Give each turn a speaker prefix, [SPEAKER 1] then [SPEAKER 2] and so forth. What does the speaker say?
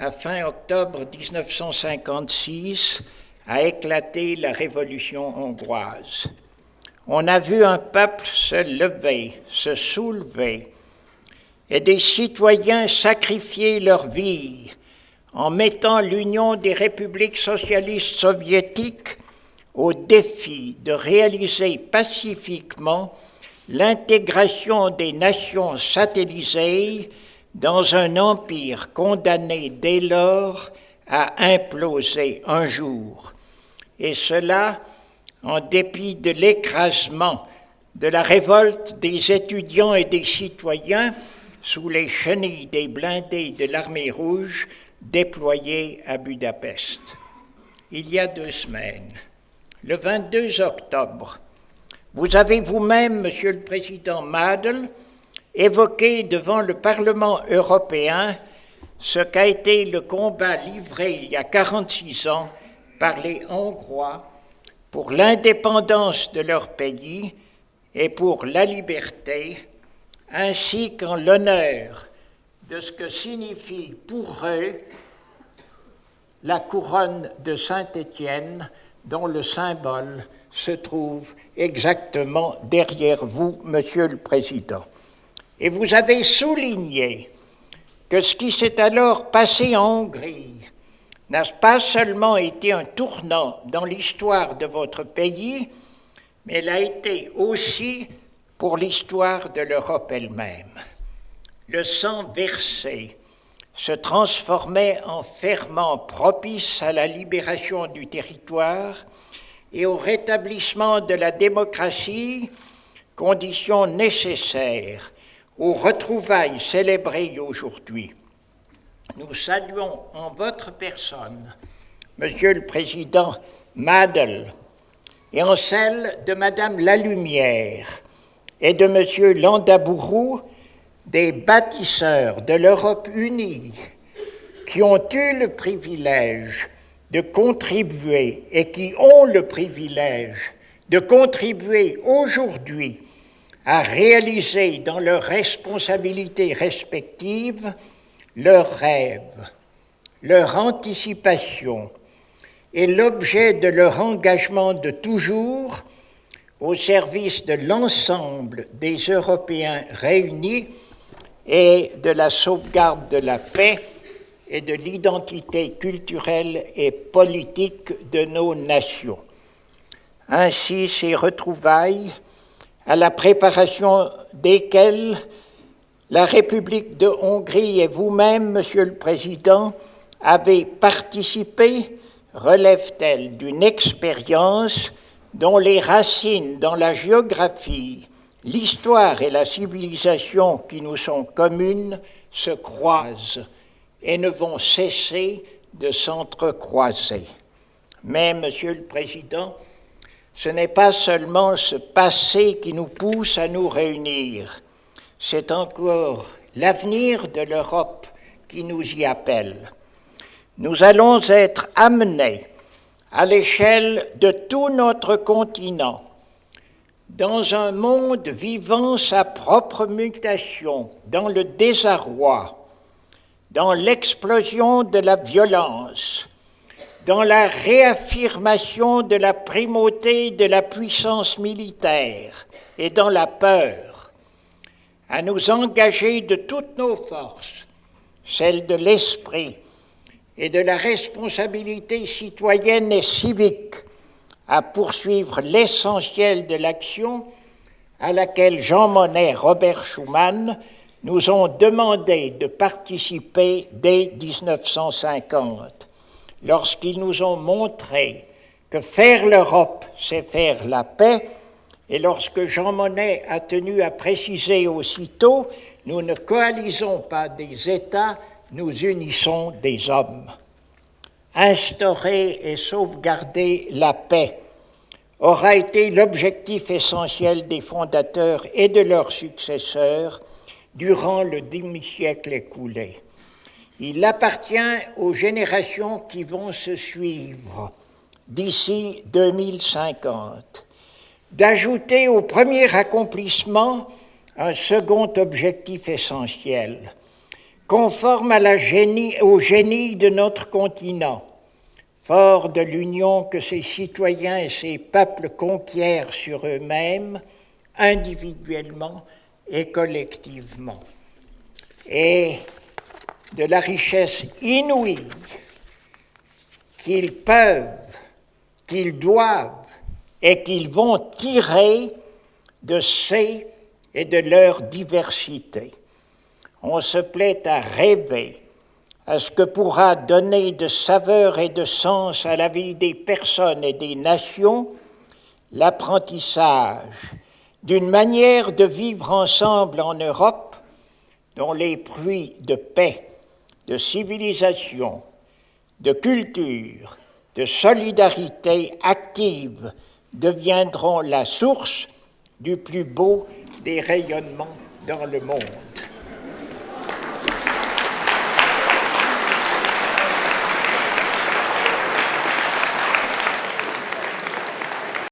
[SPEAKER 1] à fin octobre 1956, a éclaté la révolution hongroise. On a vu un peuple se lever, se soulever, et des citoyens sacrifier leur vie en mettant l'Union des républiques socialistes soviétiques au défi de réaliser pacifiquement l'intégration des nations satellisées dans un empire condamné dès lors à imploser un jour. Et cela en dépit de l'écrasement de la révolte des étudiants et des citoyens sous les chenilles des blindés de l'armée rouge déployés à Budapest. Il y a 2 semaines, le 22 octobre, vous avez vous-même, Monsieur le Président Madl, évoqué devant le Parlement européen ce qu'a été le combat livré il y a 46 ans par les Hongrois pour l'indépendance de leur pays et pour la liberté, ainsi qu'en l'honneur de ce que signifie pour eux la couronne de Saint-Étienne, dont le symbole se trouve exactement derrière vous, Monsieur le Président. Et vous avez souligné que ce qui s'est alors passé en Hongrie n'a pas seulement été un tournant dans l'histoire de votre pays, mais l'a été aussi pour l'histoire de l'Europe elle-même. Le sang versé se transformait en ferment propice à la libération du territoire et au rétablissement de la démocratie, condition nécessaire aux retrouvailles célébrées aujourd'hui. Nous saluons en votre personne, Monsieur le Président Madl, et en celle de Madame Lalumière et de Monsieur Landaburu, des bâtisseurs de l'Europe unie qui ont eu le privilège de contribuer et qui ont le privilège de contribuer aujourd'hui à réaliser dans leurs responsabilités respectives leurs rêves, leur anticipation et l'objet de leur engagement de toujours au service de l'ensemble des Européens réunis et de la sauvegarde de la paix et de l'identité culturelle et politique de nos nations. Ainsi, ces retrouvailles, à la préparation desquelles la République de Hongrie et vous-même, Monsieur le Président, avez participé, relèvent-elles d'une expérience dont les racines dans la géographie, l'histoire et la civilisation qui nous sont communes se croisent et ne vont cesser de s'entrecroiser. Mais, Monsieur le Président, ce n'est pas seulement ce passé qui nous pousse à nous réunir, c'est encore l'avenir de l'Europe qui nous y appelle. Nous allons être amenés à l'échelle de tout notre continent, dans un monde vivant sa propre mutation, dans le désarroi, dans l'explosion de la violence, dans la réaffirmation de la primauté de la puissance militaire et dans la peur, à nous engager de toutes nos forces, celles de l'esprit et de la responsabilité citoyenne et civique, à poursuivre l'essentiel de l'action à laquelle Jean Monnet et Robert Schuman nous ont demandé de participer dès 1950, lorsqu'ils nous ont montré que faire l'Europe, c'est faire la paix, et lorsque Jean Monnet a tenu à préciser aussitôt, nous ne coalisons pas des États, nous unissons des hommes. Instaurer et sauvegarder la paix aura été l'objectif essentiel des fondateurs et de leurs successeurs durant le demi-siècle écoulé. Il appartient aux générations qui vont se suivre d'ici 2050 d'ajouter au premier accomplissement un second objectif essentiel, conforme au génie de notre continent, fort de l'union que ses citoyens et ses peuples conquièrent sur eux-mêmes, individuellement et collectivement, et de la richesse inouïe qu'ils peuvent, qu'ils doivent et qu'ils vont tirer de ces et de leur diversité. On se plaît à rêver à ce que pourra donner de saveur et de sens à la vie des personnes et des nations l'apprentissage d'une manière de vivre ensemble en Europe dont les fruits de paix, de civilisation, de culture, de solidarité active deviendront la source du plus beau des rayonnements dans le monde.